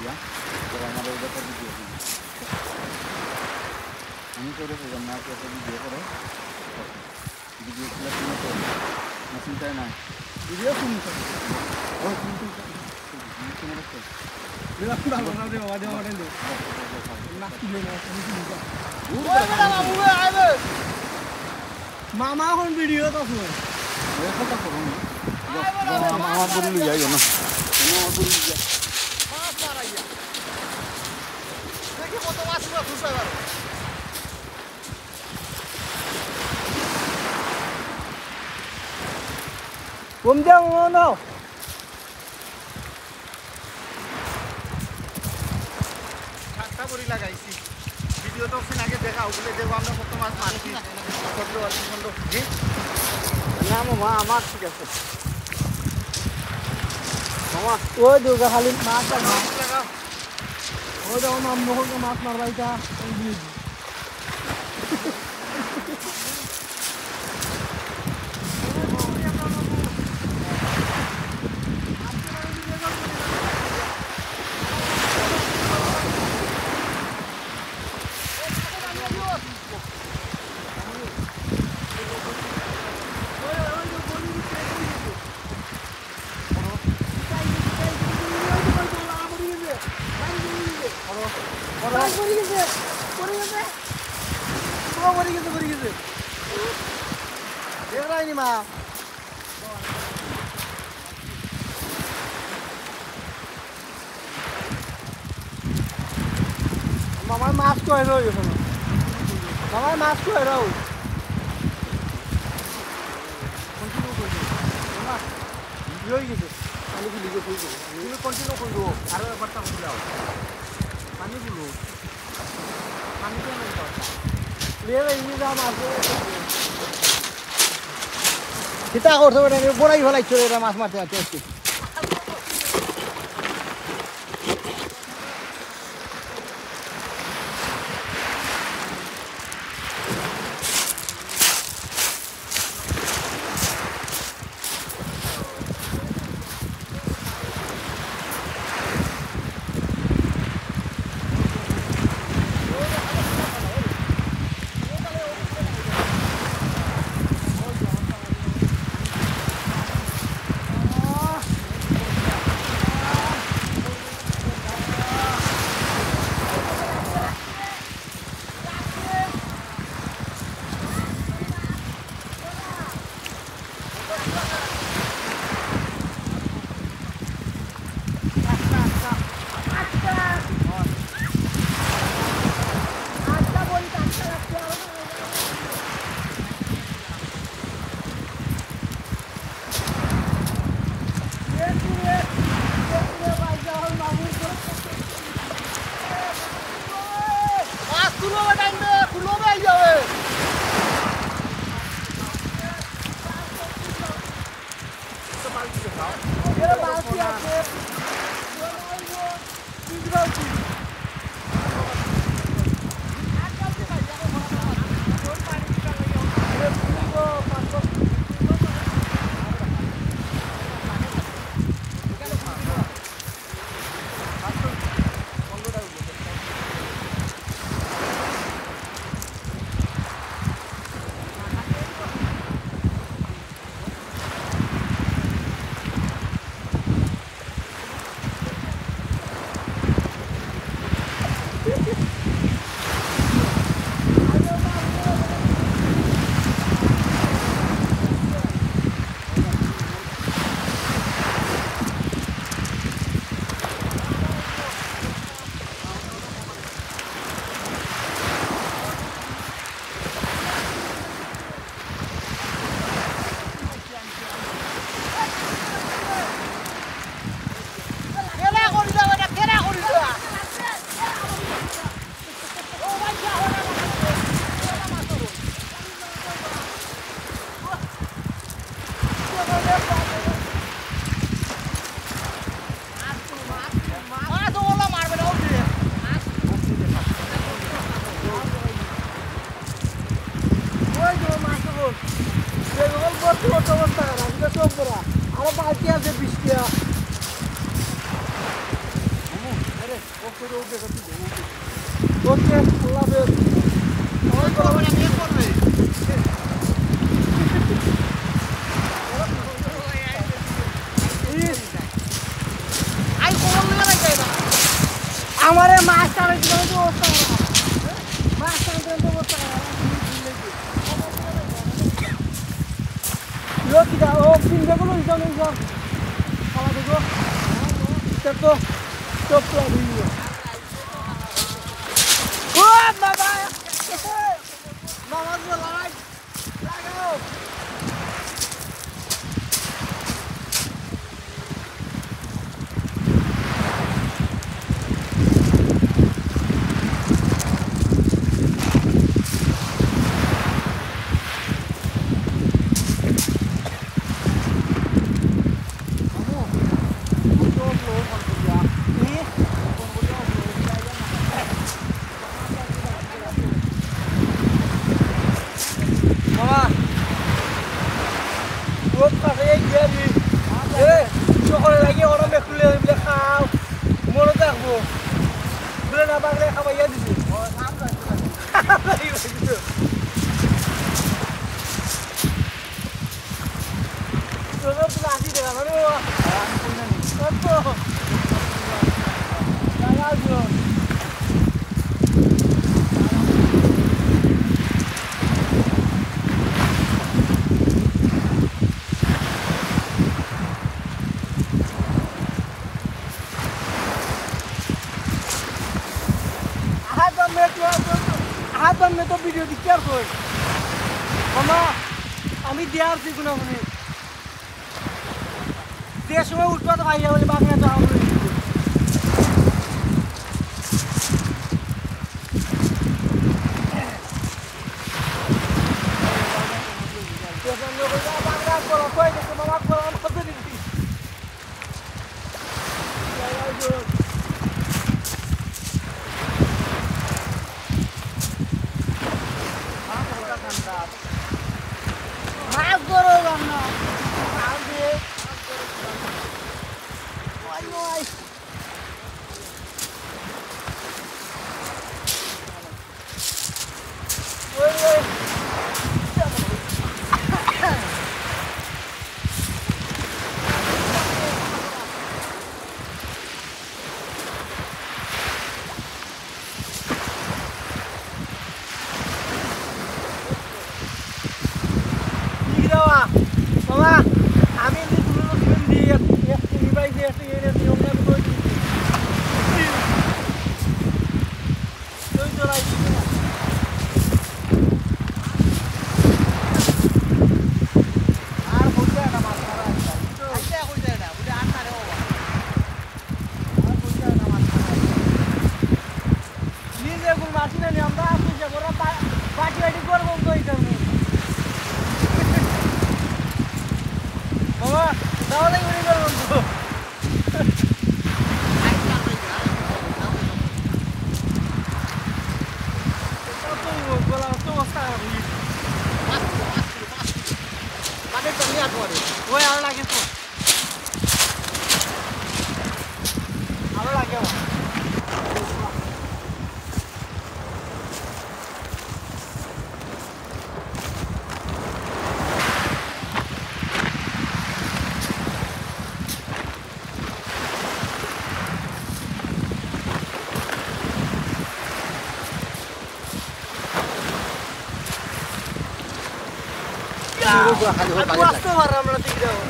দিয়া তোরা আমার ওই ব্যাপারে ভিডিও আমি করে ফেললাম না একটা ভিডিও করো ভিডিও গুলো শুনে তো না চিন্তায় নাই ভিডিও শুনি তো ও শুনতে শুনে রাখো দিলাম ভালো না রে বাবা দেওয়া দেন না কি না আমি কি বুঝা ও বেটা বাবু আইবে মামা কোন ভিডিও তো শুন এ কথা করো না আমার বলি যাই না আমার বলি যাই মাছ মারাইয়া দেখি কত মাছ পুরো খুশি এবার কম দাও না ঠাট্টা করে লাগাইছি ভিডিও তো সিন আগে দেখা ওগুলো দেখো আমরা কত মাছ মারছি কত আর বন্ধ জি না মামা আমার ঠিক আছে মামা ওই দুগা খালি মাছ আর মাছ লাগা ওই দাও মাম মোহন মাছ মারবাইতা মামার মাছ তো এলো এখন মামার মাছ তো এলো কন্টিনিউ করবো না হয়ে গেছে আমি কি লিখে কই দেবো তুমি কন্টিনিউ করবো আরো একবারটা হয়ে যাও পানি গুলো পানি কেন লেবে ইনি দাম আছে চিন্তা করছো বেটা বড়াই ফেলাই চলে এটা মাছ মারতে আছে আমারে মাছ টানে দিলে তো অবস্থা খারাপ মাছ টানতে তো অবস্থা খারাপ লোক কি ও পিন দেখো না ইজন ইজন খাওয়া দেখো এটা তো চপ লাগিয়ে ও বাবা মামা তো লাগাও में तो वीडियो दिख क्या कोई मामा अमित दियार से गुना होने देश में उठवा तो भाई वाले बागना तो हम aku waktu warna melati jauh.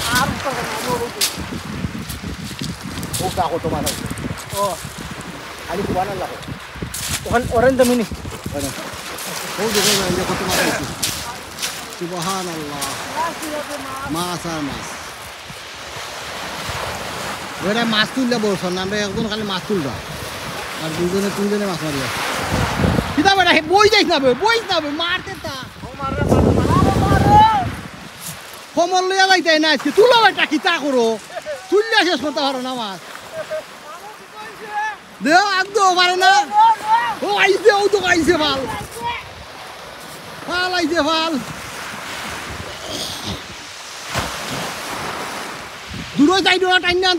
Harus terkena dulu. Oh, aku tuh mana? Oh, ali kuana lah. Orang demi ini. Oh, dia kan dia kutu mana itu? Subhanallah. Masa mas. Beda mas tuh lah bosan. Nanda yang tuh kali mas tuh dah. Ada dua nih tiga nih mas Maria. Kita beda boy jais nabe, marte ta. Komol liya lagi deh nas, tu lo beda kita kuro. Tulia sih sebentar hari namas. Deh, agdo warna. Oh, aise, auto aise val. Val aise val. Dulu saya dulu tanya